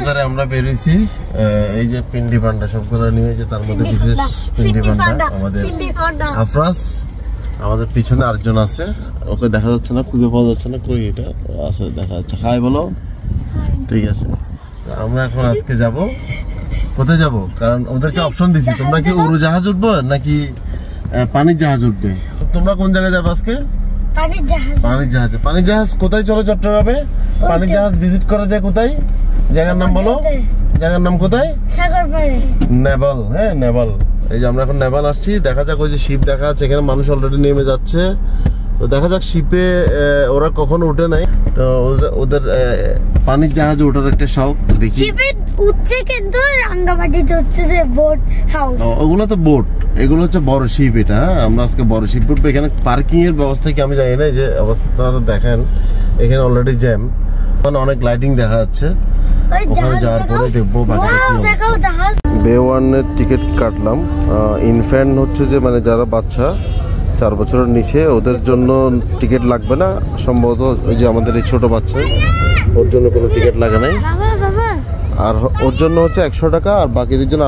সহকারে আমরা বেরিয়েছি এই যে পিন্ডি পান্ডা সবগুলো নিয়ে, যে তার মধ্যে বিশেষ পিন্ডি পান্ডা আমাদের আফরাজ, আমাদের পিছনে আরেকজন আছে, ওকে দেখা যাচ্ছে না, খুঁজে পাওয়া যাচ্ছে না, কই এটা আছে দেখা যাচ্ছে। হাই বলো। ঠিক আছে, আমরা এখন আজকে যাব, কোথায় যাব? কারণ ওদেরকে অপশন দিছি, তোমরা কি উড়োজাহাজ উঠবো নাকি পানির জাহাজ উঠবে? তোমরা কোন জায়গায় যাবে আজকে? পানির জাহাজে। পানির জাহাজ কোথায় চলে চট্টগ্রামে? পানির জাহাজ ভিজিট করা যায় কোথায়? জায়গার নাম বলো। জায়গার নাম কোথায়? নেভাল। হ্যাঁ নেভাল। এই যে আমরা এখন নেভাল আসছি, দেখা যাক ওই যে শিপ দেখা যাচ্ছে, এখানে মানুষ অলরেডি নেমে যাচ্ছে। তো দেখা যাক শিপে ওরা কখনো উঠে নাই, তো ওদের পানির জাহাজে ওঠার একটা শখ। দেখি শিপে উঠছে কিন্তু রাঙ্গামাটিতে হচ্ছে যে বোট হাউস, ওগুলো তো বোট, এগুলো হচ্ছে বড় শিপ। এটা আমরা আজকে বড় শিপ উঠবো। এখানে পার্কিং এর ব্যবস্থা কি আমি জানি না, যে অবস্থা দেখেন এখানে অলরেডি জ্যাম, মানে অনেক লাইটিং দেখা যাচ্ছে। ওখানে যাওয়ার পরে দেখবো বাকিটা। বে ওয়ানের টিকিট কাটলাম। ইনফ্যান্ট হচ্ছে যে মানে যারা বাচ্চা 4 বছরের নিচে, ওদের জন্য টিকিট লাগবে না সম্ভবত। ওই যে আমাদের এই ছোট বাচ্চা, ওর জন্য কোনো টিকিট লাগে নাই। আর ওর জন্য হচ্ছে 100 টাকা, আর বাকিদের জন্য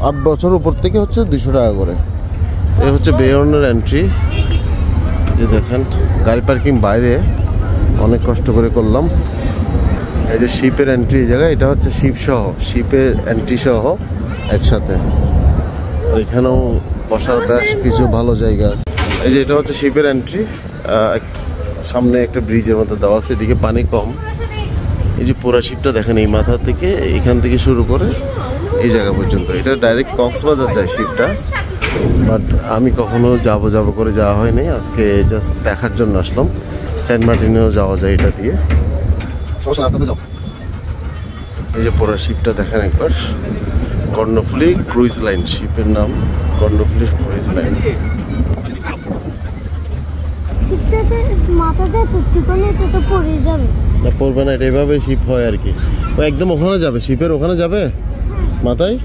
8 বছর উপর থেকে হচ্ছে 200 টাকা করে। এই হচ্ছে বে ওয়ানের এন্ট্রি। যে দেখেন গাড়ি পার্কিং বাইরে, অনেক কষ্ট করে করলাম। এই যে শিপের এন্ট্রি এই জায়গায়, এটা হচ্ছে শিপ সহ, শিপের এন্ট্রি সহ একসাথে। এখানেও বসার বেশ কিছু ভালো জায়গা আছে। এই যে এটা হচ্ছে শিপের এন্ট্রি, সামনে একটা ব্রিজের মধ্যে দেওয়া আছে, এদিকে পানি কম। এই যে পুরা শিপটা দেখেন, এই মাথা থেকে এখান থেকে শুরু করে এই জায়গা পর্যন্ত। এটা ডাইরেক্ট কক্সবাজার যায় শিপটা, বাট আমি কখনো যাব করে যাওয়া হয়নি, আজকে জাস্ট দেখার জন্য আসলাম। সেন্ট মার্টিনেও যাওয়া যায় এটা দিয়ে। এই যে পুরা শিপটা দেখেন একবার, কর্ণফুলী ক্রুইজ লাইন, শিপের নাম কর্ণফুলী ক্রুইজ লাইন। না পড়বে না, এটা এভাবে শিপ হয় আর কি। ও একদম ওখানে যাবে, শিপের ওখানে যাবে মাথায়।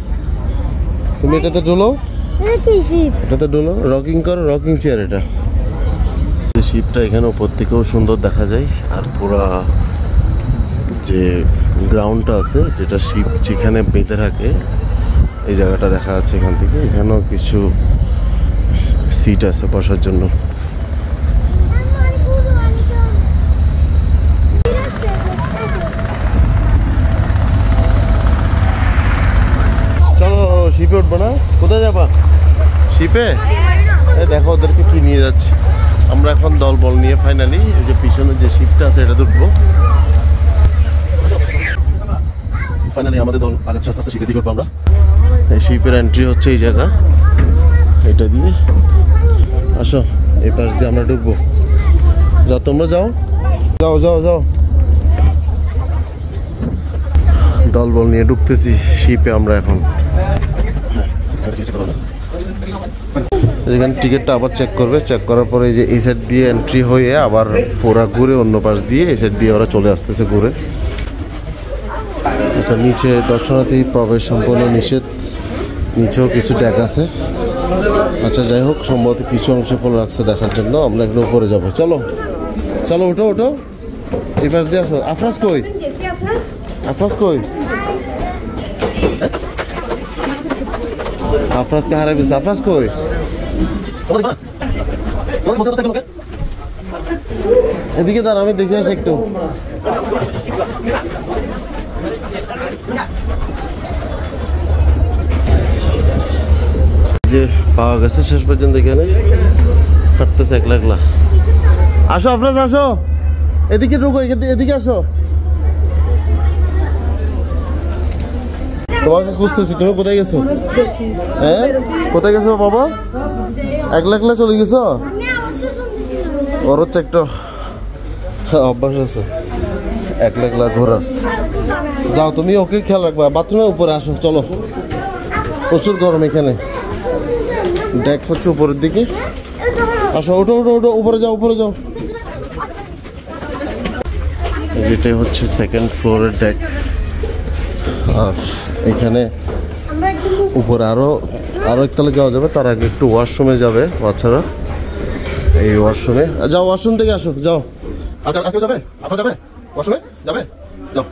তুমি এটাতে ডোলো, এটাতে ডোলো, রকিং করো, রকিং চেয়ার এটা। শিপটা এখানে উপর থেকেও সুন্দর দেখা যায়। আর পুরা যে গ্রাউন্ডটা আছে, যেটা শিপ যেখানে বেঁধে রাখে, এই জায়গাটা দেখা যাচ্ছে এখান থেকে। এখানেও কিছু সিট আছে বসার জন্য। চলো শিপে উঠবো না? কোথায় যাবা শিপে? দেখো ওদেরকে কি নিয়ে যাচ্ছে। আমরা এখন দল বল নিয়ে ফাইনালি এই যে পিছনে যে শিপটা আছে এটা উঠবো। ফাইনালি আমাদের দল আগাচ্ছে আস্তে আস্তে শিপে দিকে উঠবো আমরা। এই শিপের এন্ট্রি হচ্ছে এই জায়গা, এটা দিয়ে আসো, এই পাশ দিয়ে আমরা ঢুকবো। যাও তোমরা যাও যাও যাও যাও। দল বল নিয়ে ঢুকতেছি শিপে আমরা এখন। এখানে টিকিটটা আবার চেক করবে, চেক করার পরে যে এই সাইড দিয়ে এন্ট্রি হয়ে আবার পুরা ঘুরে অন্য পাশ দিয়ে এই সাইড দিয়ে ওরা চলে আসতেছে ঘুরে। আচ্ছা, নিচে দর্শনার্থী প্রবেশ সম্পূর্ণ নিষেধ, নিচেও কিছু ডেক আছে। আচ্ছা যাই হোক, সম্ভবত কিছু অংশ খোলা রাখছে দেখার জন্য। আমরা একটু উপরে যাবো, চলো চলো ওঠো ওঠো, এই পাশ দিয়ে আসো। আফরাজ কই? আফরাজ কই? আফরাজকে হারাই ফেলছে। আফরাজ কই? এদিকে দাঁড়া, আমি দেখে আসি একটু। যে পাওয়া গেছে শেষ পর্যন্ত, এখানে হাঁটতেছে একলা একলা। আসো আফরাজ আসো, এদিকে ঢুকো, এদিকে আসো। তোমাকে খুঁজতেছি, তুমি কোথায় গেছো? হ্যাঁ কোথায় গেছো বাবা? একলা একলা চলে গেছো? ওর হচ্ছে একটা অভ্যাস আছে একলা একলা ঘোরার। যাও তুমি ওকে খেয়াল রাখবা। বাথরুমে উপরে আসো, চলো। প্রচুর গরম এখানে, ডেক হচ্ছে উপরের দিকে। আসো ওঠো ওঠো ওঠো, উপরে যাও উপরে যাও। যেটাই হচ্ছে সেকেন্ড ফ্লোরের ডেক। আর এখানে উপরে আরো একতলা যাওয়া যাবে, তার আগে একটু ওয়াশরুমে যাবে বাচ্চারা। এই ওয়াশরুমে যাও, ওয়াশরুম থেকে আসো, যাও। আর কেউ যাবে? আপনারা যাবে ওয়াশরুমে? যাবে, যাও।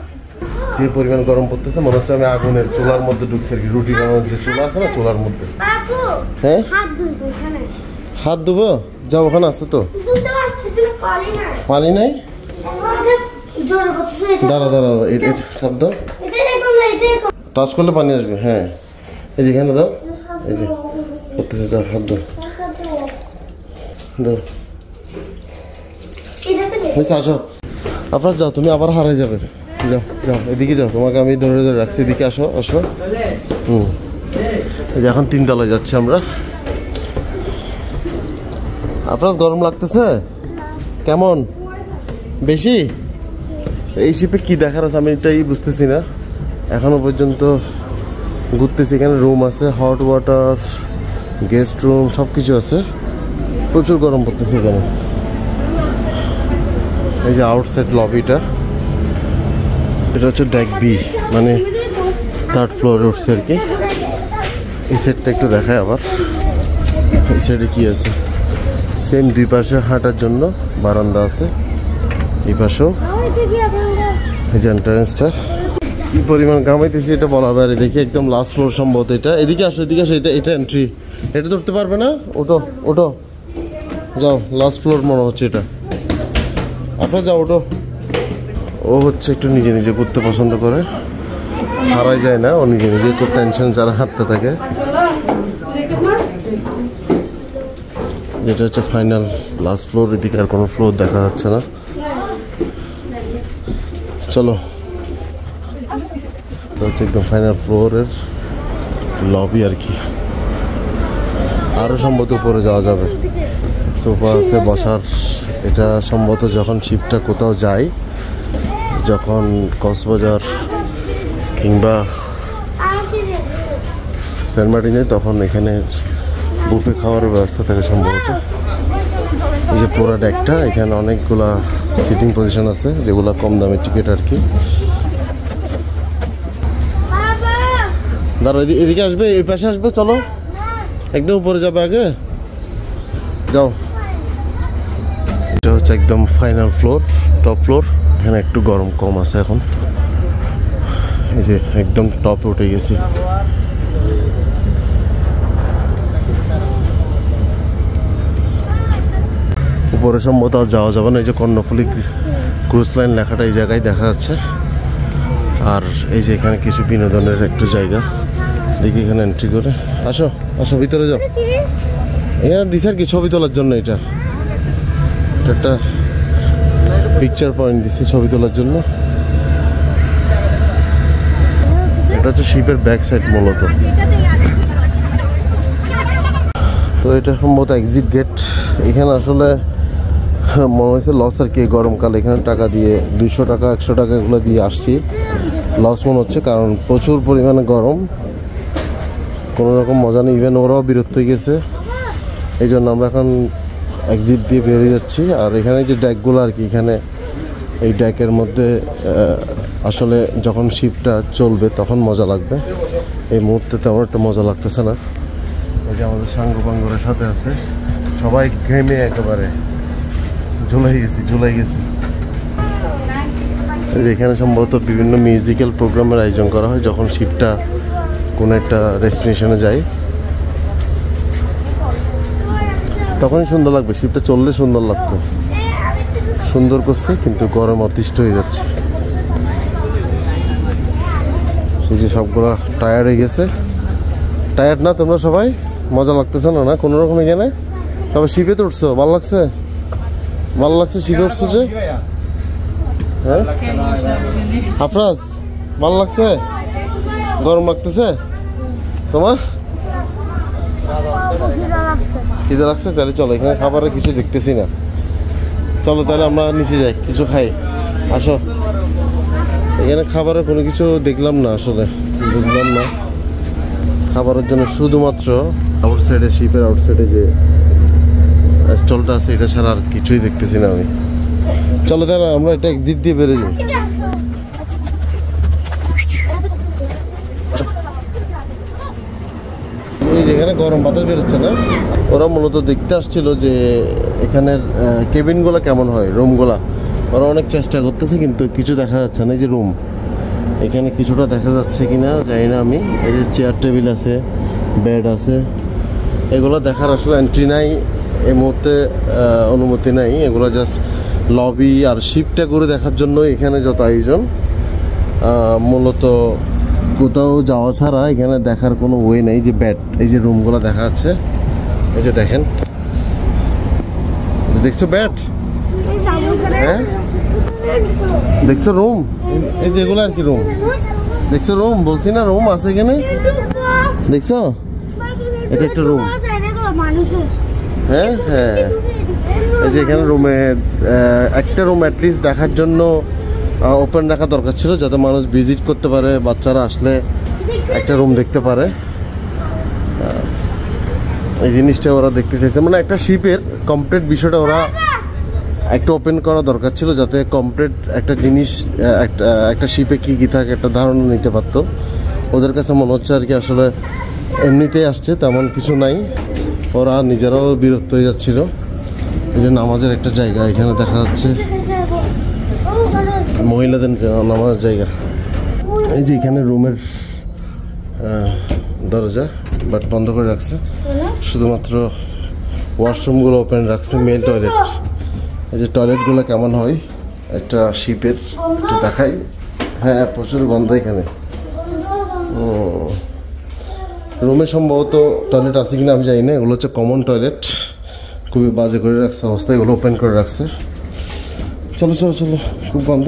যে পরিমাণ গরম পড়তেছে মনে হচ্ছে আমি আগুনের চুলার মধ্যে ঢুকছি আর কি। রুটি বানানোর যে চুলা আছে না, চুলার মধ্যে। হ্যাঁ হাত ধুবো, যাও ওখানে আছে তো পানি নাই। দাঁড়া দাঁড়া, শব্দ টাচ করলে পানি আসবে। হ্যাঁ এই যে এখানে দাও, এই যে করতেছে, যাও হাত ধো দাও। আসো আপনার, যাও তুমি আবার হারাই যাবে। যাও যাও এদিকে যাও, তোমাকে আমি ধরে ধরে রাখছি, এদিকে আসো আসো। এই যে এখন 3 তলায় যাচ্ছি আমরা। আপনার গরম লাগতেছে কেমন? বেশি? এই শিপে কি দেখার আছে আমি এটাই বুঝতেছি না এখনো পর্যন্ত। ঘুরতেছি, এখানে রুম আছে, হট ওয়াটার, গেস্ট রুম, সব কিছু আছে। প্রচুর গরম পড়তেছে এখানে। এই যে আউটসাইড লবিটা, এটা হচ্ছে ডেক বি, মানে 3rd ফ্লোরে উঠছে আর কি। এই সাইডটা একটু দেখায় আবার, এই সাইডে কি আছে। সেম 2 পাশে হাঁটার জন্য বারান্দা আছে, এই পাশেও। এই যে এন্ট্রান্সটা, কি পরিমাণ ঘামাইতেছি এটা বলার বাইরে। দেখি একদম লাস্ট ফ্লোর সম্ভবত এটা। এদিকে আসো, এদিকে আসো, এটা এন্ট্রি। এটা তো উঠতে পারবে না, ওঠো ওঠো, যাও। লাস্ট ফ্লোর মনে হচ্ছে এটা। আপনার যাও, ওঠো। ও হচ্ছে একটু নিজে নিজে করতে পছন্দ করে, হারাই যায় না ও নিজে নিজে। খুব টেনশন যারা হাঁটতে থাকে। যেটা হচ্ছে ফাইনাল লাস্ট ফ্লোর, এদিকে আর কোনো ফ্লোর দেখা যাচ্ছে না। চলো, হচ্ছে একদম ফাইনাল ফ্লোরের লবি আর কি। আরও সম্ভবত উপরে যাওয়া যাবে, সোফা আছে বসার। এটা সম্ভবত যখন শিপটা কোথাও যায়, যখন কক্সবাজার কিংবা সেন্ট মার্টিন যায়, তখন এখানে বুফে খাওয়ার ব্যবস্থা থাকে সম্ভবত। এই যে পুরো ডেকটা, এখানে অনেকগুলা সিটিং পজিশন আছে, যেগুলো কম দামের টিকিট আর কি। দাঁড়ো, এদিকে আসবে, এই পাশে আসবে, চলো একদম উপরে যাবে আগে, যাও। এটা হচ্ছে একদম ফাইনাল ফ্লোর, টপ ফ্লোর। এখানে একটু গরম কম আছে এখন। এই যে একদম টপে উঠে গেছি। উপরে সম্ভবত আর যাওয়া যাবে না। এই যে কর্ণফুলী ক্রুজ লাইন লেখাটা এই জায়গায় দেখা যাচ্ছে। আর এই যে এখানে কিছু বিনোদনের একটু জায়গা, দেখি এখানে এন্ট্রি করে। আসো আসো, ভিতরে যাও। এখানে দিছে আর কি ছবি তোলার জন্য। এটা একটা পিকচার পয়েন্ট দিচ্ছে ছবি তোলার জন্য। এটা হচ্ছে শিপের ব্যাক সাইড মূলত। তো এটা সম্ভবত এক্সিট গেট। এখানে আসলে মনে হয়েছে লস আর কি, গরমকালে এখানে টাকা দিয়ে 200 টাকা 100 টাকা এগুলো দিয়ে আসছি, লস মনে হচ্ছে। কারণ প্রচুর পরিমাণে গরম, কোনো রকম মজা নেই। ইভেন ওরাও বিরক্ত হয়ে গেছে, এই জন্য আমরা এখন এক্সিট দিয়ে বেরিয়ে যাচ্ছি। আর এখানে যে ডেকগুলো আর কি, এখানে এই ডেকের মধ্যে আসলে যখন শিপটা চলবে তখন মজা লাগবে। এই মুহূর্তে তেমন একটা মজা লাগতেছে না। এই যে আমাদের সাঙ্গপাঙ্গরের সাথে আছে, সবাই ঘেমে একেবারে ঝুলাই গেছি। এখানে সম্ভবত বিভিন্ন মিউজিক্যাল প্রোগ্রামের আয়োজন করা হয় যখন শিপটা কোনো একটা ডেস্টিনেশনে যায়, তখনই সুন্দর লাগবে। শিপটা চললে সুন্দর লাগতো, সুন্দর করছে, কিন্তু গরম অতিষ্ঠ হয়ে যাচ্ছে। সেই যে সবগুলা টায়ার্ড হয়ে গেছে। টায়ার্ড না তোমরা সবাই? মজা লাগতেছে না? না কোনো রকম এখানে। তবে শিপে তো উঠছো, ভালো লাগছে? ভালো লাগছে শিপে উঠছো যে? হ্যাঁ আফরাজ, ভালো লাগছে? গরম লাগতেছে তোমার? খিদে লাগছে? তাহলে চলো, এখানে খাবারের কিছু দেখতেছি না, চলো তাহলে আমরা নিচে যাই, কিছু খাই। আসো, এখানে খাবারের কোনো কিছু দেখলাম না, আসলে বুঝলাম না। খাবারের জন্য শুধুমাত্র আউটসাইডে, শিপের আউটসাইডে যে স্টলটা আছে, এটা ছাড়া আর কিছুই দেখতেছি না আমি। চলো তাহলে আমরা এটা এক্সিট দিয়ে বেরিয়ে যাই। এই যেখানে গরম বাতাস বেরোচ্ছে না, ওরা মূলত দেখতে আসছিল যে এখানের কেবিনগুলো কেমন হয়, রুমগুলা। ওরা অনেক চেষ্টা করতেছে কিন্তু কিছু দেখা যাচ্ছে না। এই যে রুম, এখানে কিছুটা দেখা যাচ্ছে কিনা জানি না আমি। এই যে চেয়ার টেবিল আছে, বেড আছে, এগুলো দেখার আসলে এন্ট্রি নাই এই মুহূর্তে, অনুমতি নাই। এগুলো জাস্ট লবি আর শিপটা করে দেখার জন্য এখানে যত আয়োজন। মূলত কোথাও যাওয়া ছাড়া এখানে দেখার কোনো ওয়ে নেই। যে বেড, এই যে রুমগুলো দেখা যাচ্ছে, এই যে দেখেন, দেখছো বেড? হ্যাঁ দেখছো রুম? এই যে এগুলো আর কি রুম, দেখছো রুম? বলছি না রুম আছে এখানে, দেখছো? এটা একটা রুম। হ্যাঁ হ্যাঁ, এই যে এখানে রুমে একটা রুম অ্যাটলিস্ট দেখার জন্য ওপেন রাখা দরকার ছিল, যাতে মানুষ ভিজিট করতে পারে, বাচ্চারা আসলে একটা রুম দেখতে পারে। এই জিনিসটা ওরা দেখতে চাইছে, মানে একটা শিপের কমপ্লিট বিষয়টা ওরা একটা ওপেন করা দরকার ছিল, যাতে কমপ্লিট একটা জিনিস, একটা শিপে কী কী থাকে একটা ধারণা নিতে পারতো। ওদের কাছে মনে হচ্ছে আর কি আসলে এমনিতেই আসছে, তেমন কিছু নাই। ওরা নিজেরাও বিরক্ত হয়ে যাচ্ছিল। এই যে নামাজের একটা জায়গা এখানে দেখা যাচ্ছে, মহিলাদের নামাজের জায়গা। এই যে এখানে রুমের দরজা বাট বন্ধ করে রাখছে, শুধুমাত্র ওয়াশরুমগুলো ওপেন রাখছে, মেল টয়লেট। এই যে টয়লেটগুলো কেমন হয় একটা শিপের একটু দেখাই। হ্যাঁ প্রচুর গন্ধ এখানে। রুমে সম্ভবত টয়লেট আছে কিনা আমি জানি না, এগুলো হচ্ছে কমন টয়লেট, খুবই বাজে করে রাখছে অবস্থা, এগুলো ওপেন করে রাখছে। চলো চলো চলো, খুব গন্ধ।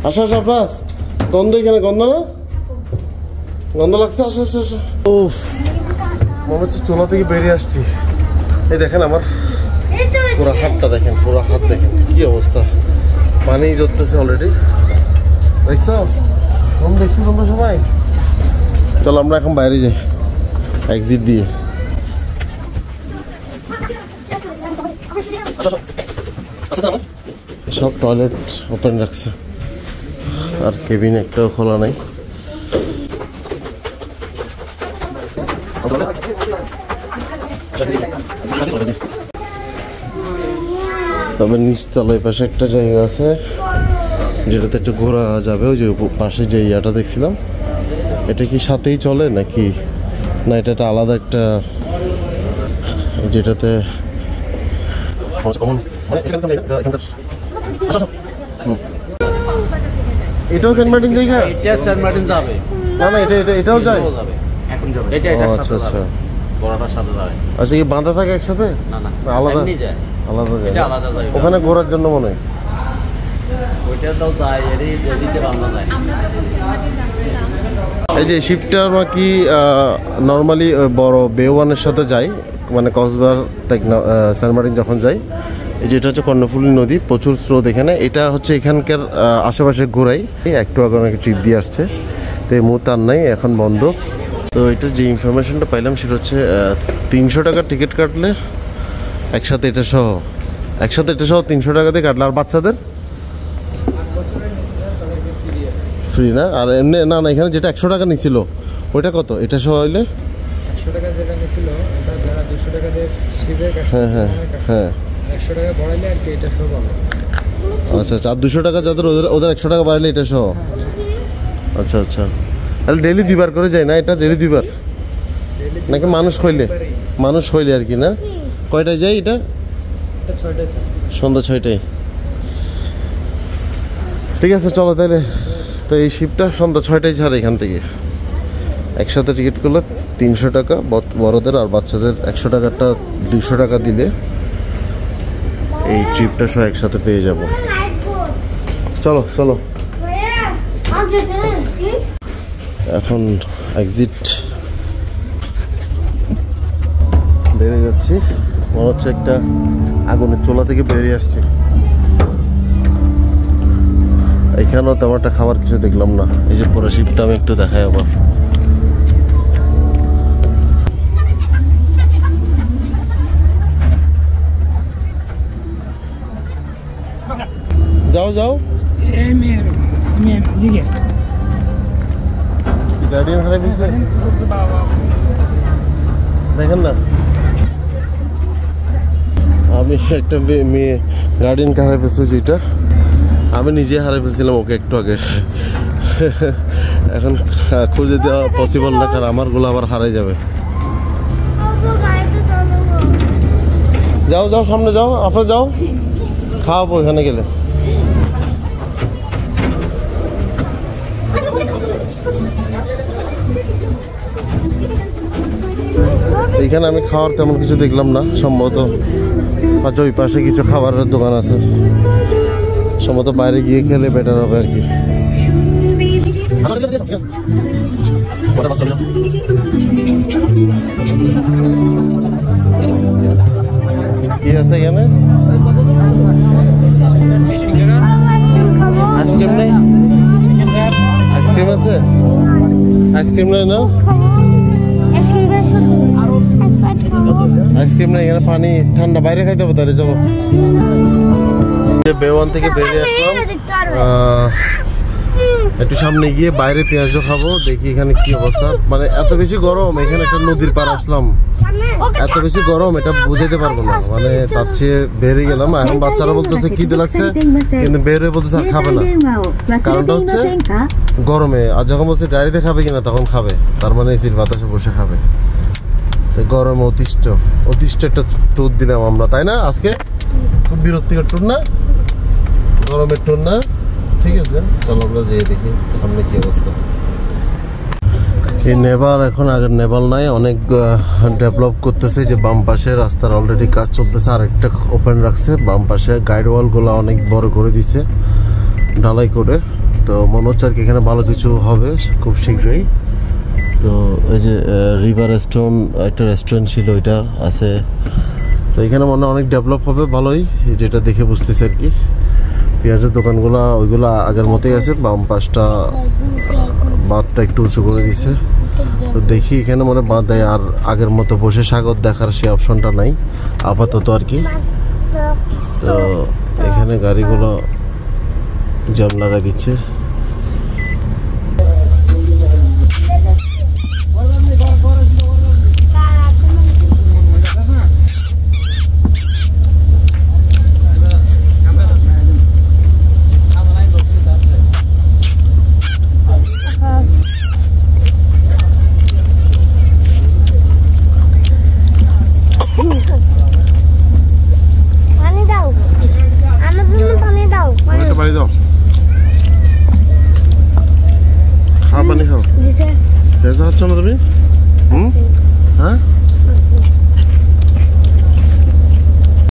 আসো আসো আফরাজ, গন্ধ এখানে, গন্ধ না? গন্ধ লাগছে, আসো আসো আসো। উফ, মনে হচ্ছে চুলা থেকে বেরিয়ে আসছি। এই দেখেন আমার পুরো হাতটা দেখেন, পুরো হাত দেখেন কি অবস্থা, পানি জ্বলতেছে অলরেডি। দেখছো রুম, দেখছি তোমরা সবাই? চলো আমরা এখন বাইরে যাই এক্সিট দিয়ে। সব টয়লেট ওপেন রাখছে, আর কেবিন একটাও খোলা নাই। তবে নিচতলায় পাশে একটা জায়গা আছে যেটাতে একটু ঘোরা যাবে। ওই যে পাশে যে ইয়াটা দেখছিলাম, এটা কি সাথেই চলে নাকি না এটা একটা আলাদা একটা, যেটাতে এটাও সেন্ট মার্টিন জায়গা? এটা সেন্ট মার্টিন যাবে না না, এটাও যায় এখন যাবে। এটা আচ্ছা আচ্ছা, বড়টার সাথে যাবে। আচ্ছা কি বাঁধা থাকে একসাথে? না না, আলাদা এমনি যায়, আলাদা যায়, এটা আলাদা যায়। ওখানে ঘোরার জন্য মনে হয় ওইটা তো যায়, এরই জেডিতে বাঁধা যায়। এই যে শিপটা কি নর্মালি বড় বে-ওয়ানের সাথে যায়, মানে কক্সবাজার সেন্ট মার্টিন যখন যাই। এই যে এটা হচ্ছে কর্ণফুলী নদী, প্রচুর স্রোত এখানে। এটা হচ্ছে এখানকার আশেপাশে ঘোরাই, একটু আগে অনেক ট্রিপ দিয়ে আসছে, তো এই মুহূর্তে আর নাই, এখন বন্ধ। তো এটা যে ইনফরমেশনটা পাইলাম সেটা হচ্ছে 300 টাকার টিকিট কাটলে একসাথে এটা সহ 300 টাকা দিয়ে কাটলে, আর বাচ্চাদের ফ্রি না? আর এমনি না না, এখানে যেটা 100 টাকা নিছিল ওইটা কত? এটা সহ হইলে 100 টাকা যেটা নিছিল এটা যারা 200 টাকা দিয়ে শিপের কাছে, হ্যাঁ হ্যাঁ হ্যাঁ, 100 টাকা বাড়াইলে আর কি এটা সব পাবে। আচ্ছা আচ্ছা, আর 200 টাকা যাদের ওদের 100 টাকা বাড়াইলে এটা সহ। আচ্ছা আচ্ছা, তাহলে ডেইলি 2 বার করে যায় না? এটা ডেইলি 2 বার নাকি মানুষ হইলে আর কি না? কয়টায় যায় এটা? এটা 6টায় সন্ধ্যা 6টায়। ঠিক আছে চলো তাহলে। তো এই শিপটা সন্ধ্যা 6টায় ছাড়ে এখান থেকে। একসাথে টিকিট করলে 300 টাকা বড়দের, আর বাচ্চাদের 100 টাকাটা 200 টাকা দিলে এই ট্রিপটা সব একসাথে পেয়ে যাব। চলো চলো, এখন এক্সিট বেরিয়ে যাচ্ছি। মনে হচ্ছে একটা আগুনের চুলা থেকে বেরিয়ে আসছি। এখানেও তেমন একটা খাবার কিছু দেখলাম না। এই যে পুরো শিপটা আমি একটু দেখাই আবার। যাও যাও, গার্ডিয়ান হারাই ফেলছে দেখেন না। আমি একটা মেয়ে গার্ডিয়ান হারাই ফেলছে, যেটা আমি নিজে হারিয়ে ফেলছিলাম ওকে একটু আগে। এখন খুঁজে দেওয়া পসিবল না, কারণ আমারগুলো আবার হারাই যাবে। যাও যাও সামনে যাও, আপনারা যাও, খাওয়াবো এখানে গেলে। এখানে আমি খাওয়ার তেমন কিছু দেখলাম না, সম্ভবত আচ্ছা ওই পাশে কিছু খাবারের দোকান আছে, সম্ভবত বাইরে গিয়ে খেলে বেটার হবে আর কি। কি আছে এখানে? আইসক্রিম নেই? আইসক্রিম আছে? আইসক্রিম নেই না? আইসক্রিম নেই এখানে, পানি ঠান্ডা, বাইরে খাইতে হবে তাহলে। চলো বেওয়ান থেকে বেরিয়ে আসলাম, একটু সামনে গিয়ে বাইরে পেঁয়াজও খাবো, দেখি এখানে কি অবস্থা। মানে এত বেশি গরম, এখানে একটা নদীর পার আসলাম, এত বেশি গরম এটা বুঝাইতে পারবো না। মানে তার চেয়ে বেরিয়ে গেলাম। এখন বাচ্চারা বলতেছে খিদে লাগছে, কিন্তু বের হয়ে বলতেছে আর খাবে না। কারণটা হচ্ছে গরমে, আর যখন বলছে গাড়িতে খাবে কিনা তখন খাবে, তার মানে এসির বাতাসে বসে খাবে। গরমে অতিষ্ঠ একটা ট্যুর দিলাম আমরা, তাই না? আজকে খুব বিরক্তিকর ট্যুর না, গরমের ট্যুর না? ঠিক আছে, চলো আমরা যেয়ে দেখি সামনে কি অবস্থা। এই নেপাল এখন আগের নেপাল নাই, অনেক ডেভেলপ করতেছে। যে বাম পাশে রাস্তার অলরেডি কাজ চলতেছে, আর একটা ওপেন রাখছে। বাম পাশে গাইড ওয়ালগুলো অনেক বড় করে দিছে ঢালাই করে। তো মনে হচ্ছে আর কি এখানে ভালো কিছু হবে খুব শীঘ্রই। তো এই যে রিভার স্টোন একটা রেস্টুরেন্ট ছিল, ওইটা আছে। তো এখানে মনে হয় অনেক ডেভেলপ হবে ভালোই, যেটা দেখে বুঝতেছে আর কি। পেঁয়াজের দোকানগুলো ওইগুলো আগের মতোই আছে, বাম পাশটা বাঁধটা একটু উঁচু করে দিছে। তো দেখি এখানে মনে বাঁধ দেয়, আর আগের মতো বসে সাগর দেখার সেই অপশনটা নাই আপাতত আর কি। তো এখানে গাড়িগুলো জ্যাম লাগাই দিচ্ছে।